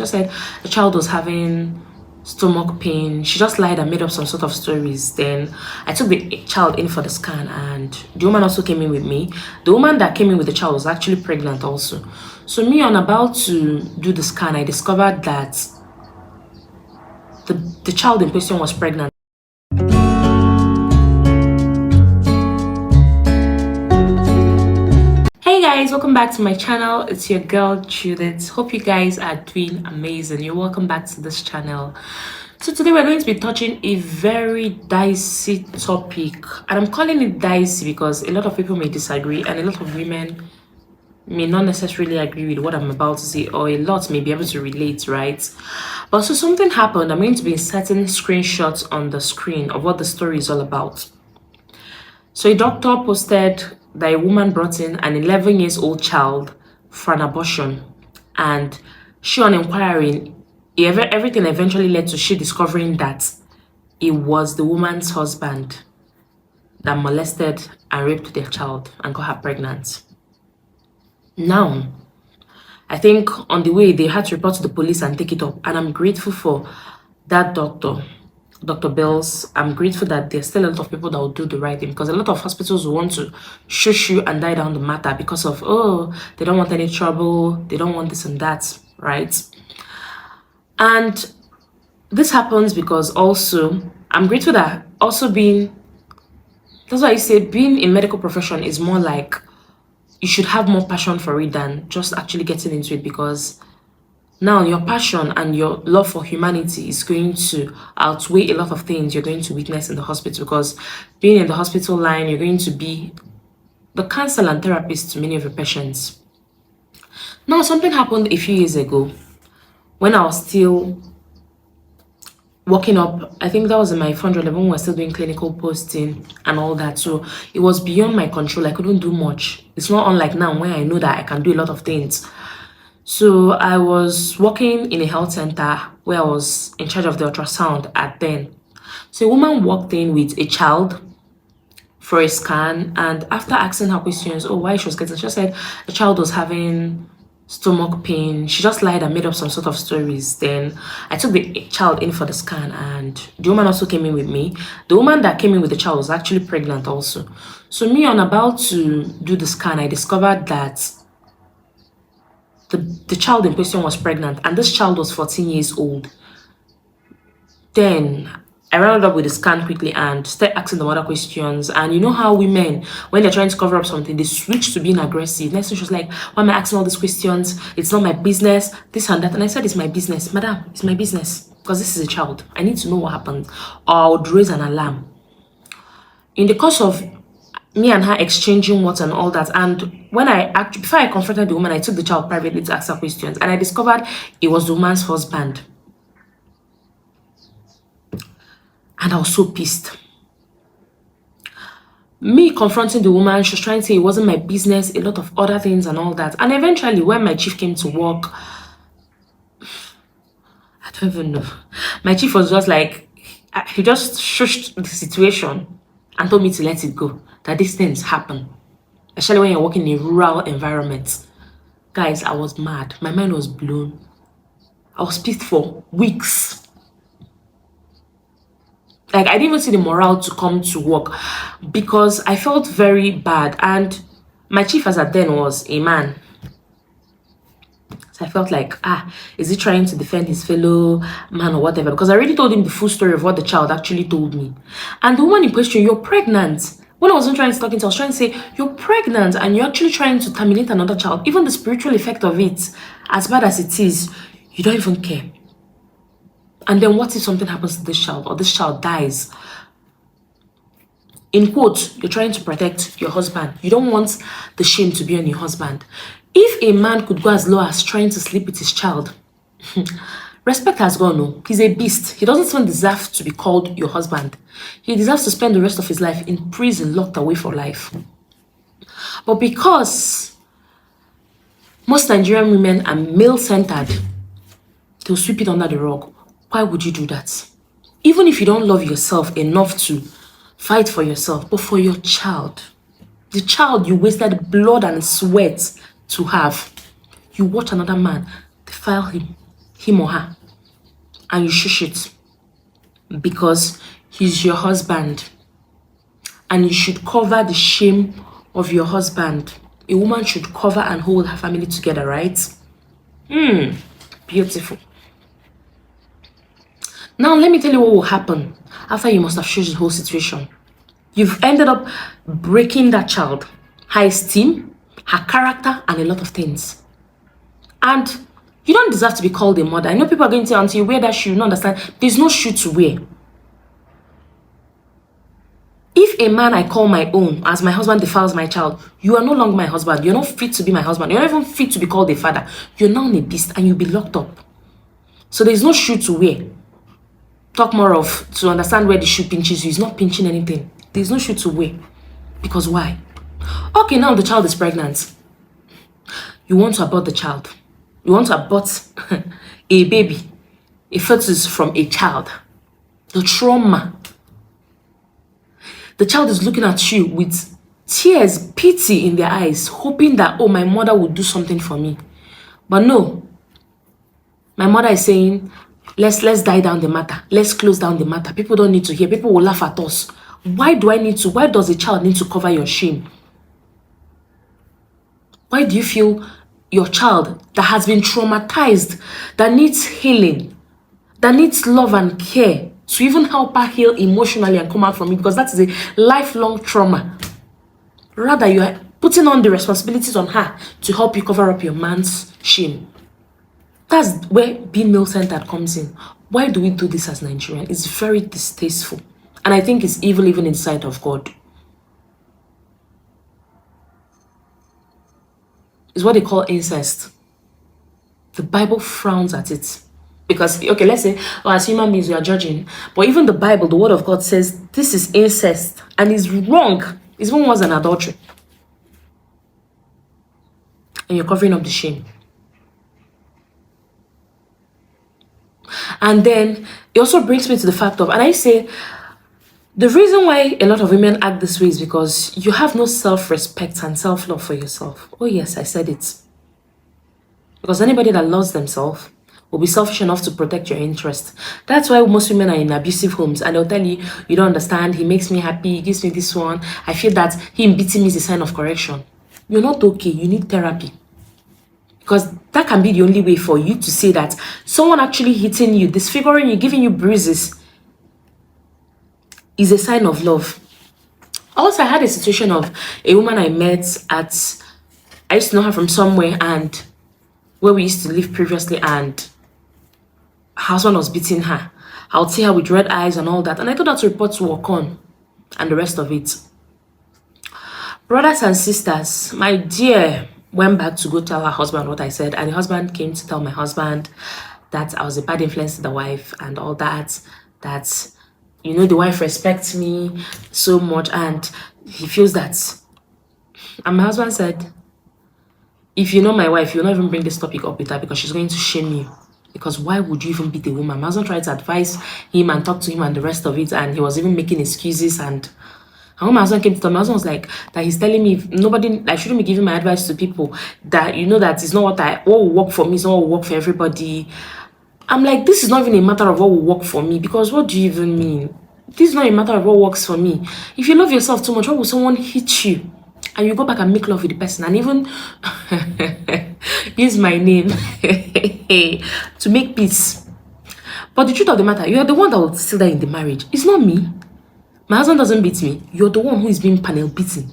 Just said the child was having stomach pain. She just lied and made up some sort of stories. Then I took the child in for the scan, and the woman also came in with me. The woman that came in with the child was actually pregnant also. So me on about to do the scan, I discovered that the child in question was pregnant. Hey guys, welcome back to my channel. It's your girl Judith. Hope you guys are doing amazing. You're welcome back to this channel. So today we're going to be touching a very dicey topic, and I'm calling it dicey because a lot of people may disagree and a lot of women may not necessarily agree with what I'm about to say, or a lot may be able to relate, right? But so something happened. I'm going to be inserting screenshots on the screen of what the story is all about. So a doctor posted that a woman brought in an 11-year-old child for an abortion, and she, on inquiring, everything eventually led to she discovering that it was the woman's husband that molested and raped their child and got her pregnant. Now, I think on the way they had to report to the police and take it up, and I'm grateful for that doctor, Dr. Bells. I'm grateful that there's still a lot of people that will do the right thing, because a lot of hospitals will want to shush you and die down the matter because of, oh, they don't want any trouble, they don't want this and that, right? And this happens because also, I'm grateful that also that's why I say being in medical profession is more like, you should have more passion for it than just actually getting into it, because now your passion and your love for humanity is going to outweigh a lot of things you're going to witness in the hospital, because being in the hospital line, you're going to be the counselor and therapist to many of your patients. Now, something happened a few years ago when I was still working up. I think that was in my 411 when we were still doing clinical posting and all that. So it was beyond my control. I couldn't do much. It's not unlike now when I know that I can do a lot of things. So I was working in a health center where I was in charge of the ultrasound at then. So a woman walked in with a child for a scan, and after asking her questions, oh, why she was getting, she just said the child was having stomach pain. She just lied and made up some sort of stories. Then I took the child in for the scan, and the woman also came in with me. The woman that came in with the child was actually pregnant also. So me on about to do the scan, I discovered that the child in question was pregnant, and this child was 14 years old. Then I rounded up with the scan quickly and started asking them other questions. And you know how women, when they're trying to cover up something, they switch to being aggressive. Next thing she was like, why am I asking all these questions? It's not my business, this and that. And I said, it's my business. Madam, it's my business, because this is a child. I need to know what happened, or I would raise an alarm. In the course of me and her exchanging words and all that, and when before I confronted the woman, I took the child privately to ask her questions, and I discovered it was the woman's husband. And I was so pissed. Me confronting the woman, she was trying to say it wasn't my business, a lot of other things and all that. And eventually, when my chief came to work, I don't even know. My chief was just like, he just shushed the situation and told me to let it go, that these things happen, especially when you're working in a rural environment. Guys, I was mad. My mind was blown. I was pissed for weeks. Like, I didn't even see the morale to come to work because I felt very bad. And my chief as at then was a man. So I felt like, is he trying to defend his fellow man or whatever? Because I already told him the full story of what the child actually told me. And the woman in question, you're pregnant. When I wasn't trying to talk into, I was trying to say, you're pregnant and you're actually trying to terminate another child. Even the spiritual effect of it, as bad as it is, you don't even care. And then what if something happens to this child, or this child dies? In quotes, you're trying to protect your husband. You don't want the shame to be on your husband. If a man could go as low as trying to sleep with his child, respect has gone. No, he's a beast. He doesn't even deserve to be called your husband. He deserves to spend the rest of his life in prison, locked away for life. But because most Nigerian women are male-centered, they'll sweep it under the rug. Why would you do that? Even if you don't love yourself enough to fight for yourself, but for your child, the child you wasted blood and sweat to have, you watch another man defile him, him or her, and you shush it because he's your husband, and you should cover the shame of your husband. A woman should cover and hold her family together, right? Beautiful. Now, let me tell you what will happen after you must have shushed the whole situation. You've ended up breaking that child, her esteem, her character, and a lot of things. And you don't deserve to be called a mother. I know people are going to say, until you wear that shoe, you don't understand. There's no shoe to wear. If a man I call my own, as my husband defiles my child, you are no longer my husband. You're not fit to be my husband. You're not even fit to be called a father. You're now a beast and you'll be locked up. So there's no shoe to wear. Talk more of to understand where the shoe pinches you. It's not pinching anything. There's no shoe to wear. Because why? Okay, now the child is pregnant. You want to abort the child. You want to abort a baby, a fetus from a child. The trauma. The child is looking at you with tears, pity in their eyes, hoping that, oh, my mother will do something for me. But no. My mother is saying, let's die down the matter. Let's close down the matter. People don't need to hear. People will laugh at us. Why does a child need to cover your shame? Why do you feel your child that has been traumatized, that needs healing, that needs love and care, to even help her heal emotionally and come out from it, because that is a lifelong trauma. Rather, you are putting on the responsibilities on her to help you cover up your man's shame. That's where being male-centered comes in. Why do we do this as Nigerian? It's very distasteful. And I think it's evil even in the sight of God. It's what they call incest. The Bible frowns at it. Because, okay, let's say, as human beings, we are judging. But even the Bible, the word of God says, this is incest. And it's wrong. It's even worse than adultery. And you're covering up the shame. And then, it also brings me to the fact of, and I say, the reason why a lot of women act this way is because you have no self-respect and self-love for yourself. Oh yes, I said it. Because anybody that loves themselves will be selfish enough to protect your interest. That's why most women are in abusive homes, and they'll tell you, you don't understand, he makes me happy, he gives me this one. I feel that him beating me is a sign of correction. You're not okay, you need therapy. Because that can be the only way for you to say that someone actually hitting you, disfiguring you, giving you bruises is a sign of love. Also, I had a situation of a woman I met at, I used to know her from somewhere, and where we used to live previously, and her husband was beating her. I would see her with red eyes and all that. And I told her to report to work on and the rest of it. Brothers and sisters, my dear went back to go tell her husband what I said. And the husband came to tell my husband that I was a bad influence to the wife and all that. That, you know, the wife respects me so much and he feels that. And my husband said, if you know my wife, you'll not even bring this topic up with her because she's going to shame you. Because why would you even beat a woman? My husband tried to advise him and talk to him and the rest of it, and he was even making excuses. And when my husband came to tell me, my husband was like, that he's telling me I shouldn't be giving my advice to people, that you know that it's not what will work for me, it's not what will work for everybody. I'm like, this is not even a matter of what will work for me, because what do you even mean? This is not a matter of what works for me. If you love yourself too much, why will someone hit you? And you go back and make love with the person and even use my name to make peace. But the truth of the matter, you are the one that will still die in the marriage. It's not me. My husband doesn't beat me. You're the one who is being panel beaten.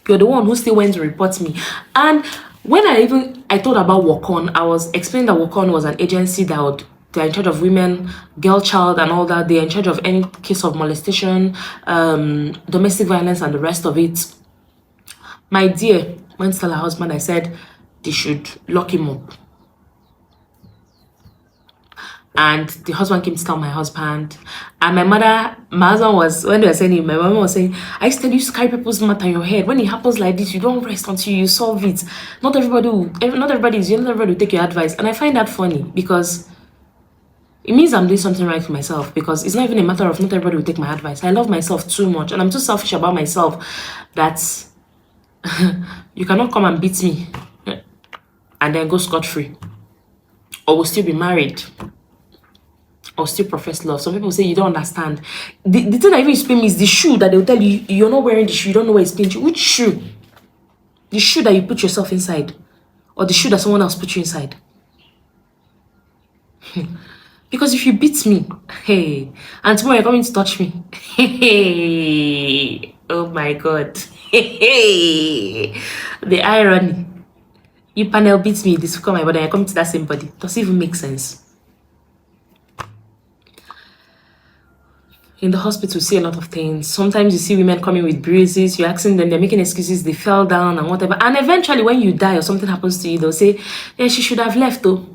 You're the one who still went to report me. And when I thought about Wakon, I was explaining that Wakon was an agency that they're in charge of women, girlchild and all that. They're in charge of any case of molestation, domestic violence and the rest of it. My dear, when to tell her husband, I said they should lock him up. And the husband came to tell my husband. And my husband was, when they were saying it, my mama was saying, I used to tell you to carry people's matter in your head. When it happens like this, you don't rest until you solve it. Not everybody will take your advice. And I find that funny because it means I'm doing something right for myself, because it's not even a matter of not everybody will take my advice. I love myself too much and I'm too selfish about myself that you cannot come and beat me and then go scot-free. or will still be married, or still profess love. Some people say you don't understand. The thing that even explain me is the shoe that they'll tell you you're not wearing the shoe, you don't know where it's pinned. Which shoe? The shoe that you put yourself inside, or the shoe that someone else put you inside? Because if you beat me, hey, and tomorrow you're coming to touch me, hey, oh my God, hey, the irony. You panel beats me, this will come my body, I come to that same body. Does it even make sense? In the hospital, you see a lot of things. Sometimes you see women coming with bruises, you're asking them, they're making excuses, they fell down and whatever. And eventually, when you die or something happens to you, they'll say, yeah, she should have left though.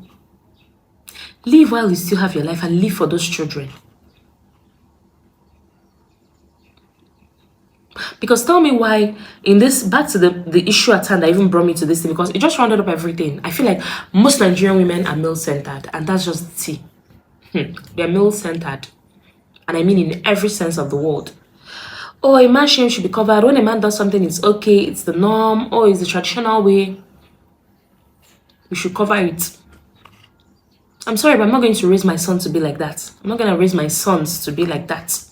Live while you still have your life and live for those children. Because tell me why, in this, back to the issue at hand that even brought me to this thing, because it just rounded up everything. I feel like most Nigerian women are male-centered, and that's just the tea. They're male-centered. And I mean in every sense of the word. Oh, a man's shame should be covered. When a man does something, it's okay, it's the norm. Oh, it's the traditional way. We should cover it. I'm sorry, but I'm not going to raise my son to be like that. I'm not going to raise my sons to be like that.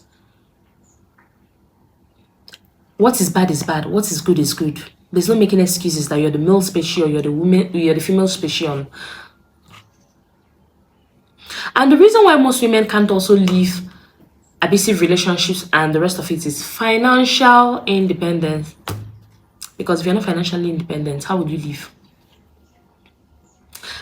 What is bad is bad. What is good is good. There's no making excuses that you're the male species or you're the female species. And the reason why most women can't also leave abusive relationships and the rest of it is financial independence. Because if you're not financially independent, how would you live?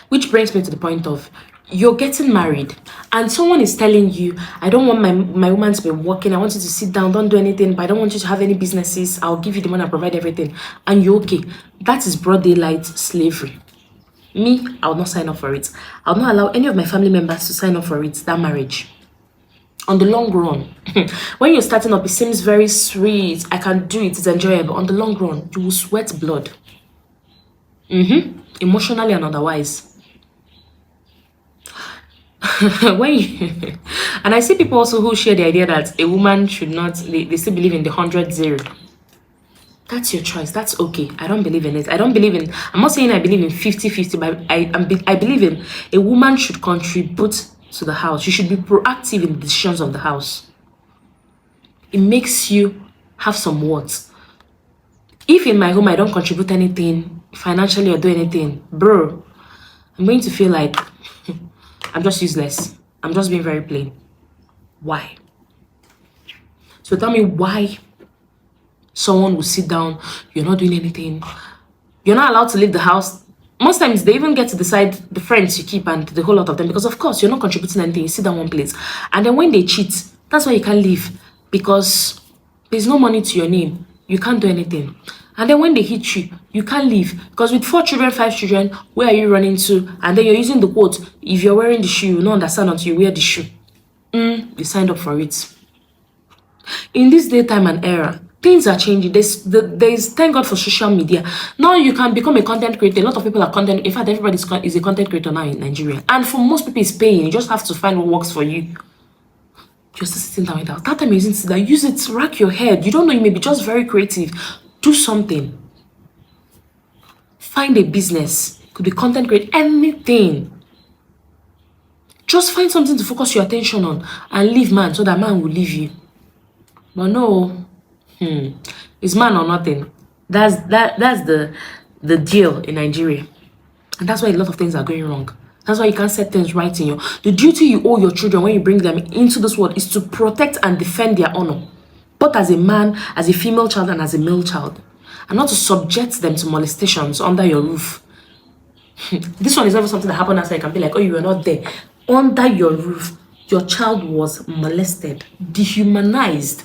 Which brings me to the point of, you're getting married and someone is telling you, I don't want my woman to be working, I want you to sit down, don't do anything, but I don't want you to have any businesses, I'll give you the money, I'll provide everything, and you're okay. That is broad daylight slavery. Me, I will not sign up for it. I'll not allow any of my family members to sign up for it, that marriage. On the long run, when you're starting up, it seems very sweet, I can do it, it's enjoyable. On the long run, you will sweat blood. Emotionally and otherwise. And I see people also who share the idea that a woman should not, they still believe in the 100-0. That's your choice, that's okay. I don't believe in it. I'm not saying I believe in 50-50, but I believe in a woman should contribute to the house. You should be proactive in the decisions of the house. It makes you have some words. If in my home I don't contribute anything financially or do anything, bro, I'm going to feel like I'm just useless. I'm just being very plain. Why? So tell me why someone will sit down, you're not doing anything, you're not allowed to leave the house. Most times they even get to decide the friends you keep and the whole lot of them, because of course you're not contributing anything, you sit down one place. And then when they cheat, that's why you can't leave, because there's no money to your name, you can't do anything. And then when they hit you, you can't leave, because with 4 children, 5 children, where are you running to? And then you're using the quote, if you're wearing the shoe, you will not understand until you wear the shoe. You signed up for it. In this daytime and era, things are changing. There's thank God for social media. Now you can become a content creator. A lot of people are content. In fact, everybody is a content creator now in Nigeria. And for most people, it's paying. You just have to find what works for you. You're still sitting down with that. That time you're using to sit down. Use it. Rack your head. You don't know. You may be just very creative. Do something. Find a business. Could be content create. Anything. Just find something to focus your attention on and leave man so that man will leave you. But no. It's man or nothing. That's the deal in Nigeria. And that's why a lot of things are going wrong. That's why you can't set things right in you. The duty you owe your children when you bring them into this world is to protect and defend their honor. Both as a man, as a female child, and as a male child. And not to subject them to molestations under your roof. This one is never something that happened outside. You can be like, oh, you were not there. Under your roof, your child was molested, dehumanized.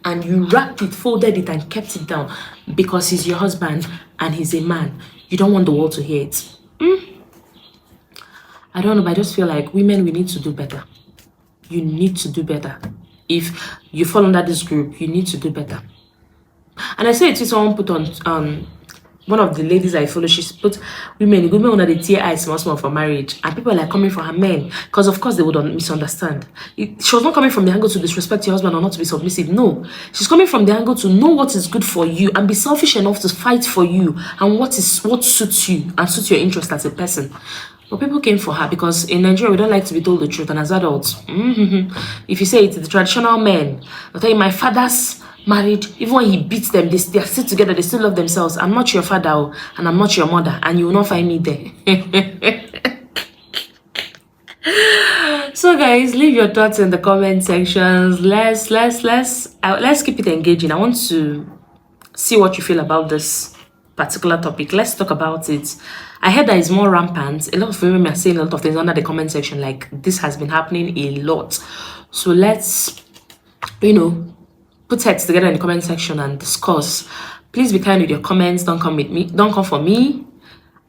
And you wrapped it, folded it, and kept it down because he's your husband and he's a man. You don't want the world to hear it. I don't know, but I just feel like women, we need to do better. You need to do better. If you fall under this group, you need to do better. And I saw it, someone put on one of the ladies I follow, she put women under the tear eyes small for marriage, and people are like coming for her men, because of course they would misunderstand. She was not coming from the angle to disrespect your husband or not to be submissive. No, she's coming from the angle to know what is good for you and be selfish enough to fight for you and what suits you and suits your interest as a person. But people came for her because in Nigeria we don't like to be told the truth, and as adults, if you say it's the traditional men, they'll tell you my father's married, even when he beats them, they are still together, they still love themselves. I'm not your father, oh, and I'm not your mother, and you will not find me there. So guys, leave your thoughts in the comment sections. Let's keep it engaging. I want to see what you feel about this particular topic. Let's talk about it. I heard that it's more rampant. A lot of women are saying a lot of things under the comment section, like this has been happening a lot. So let's, put heads together in the comment section and discuss. Please be kind with your comments. Don't come for me.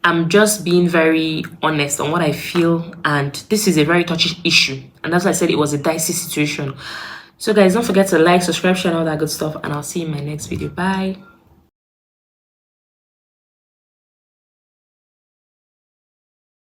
I'm just being very honest on what I feel, and this is a very touchy issue, and that's why I said it was a dicey situation. So guys, don't forget to like, subscribe, share, and all that good stuff, and I'll see you in my next video. Bye.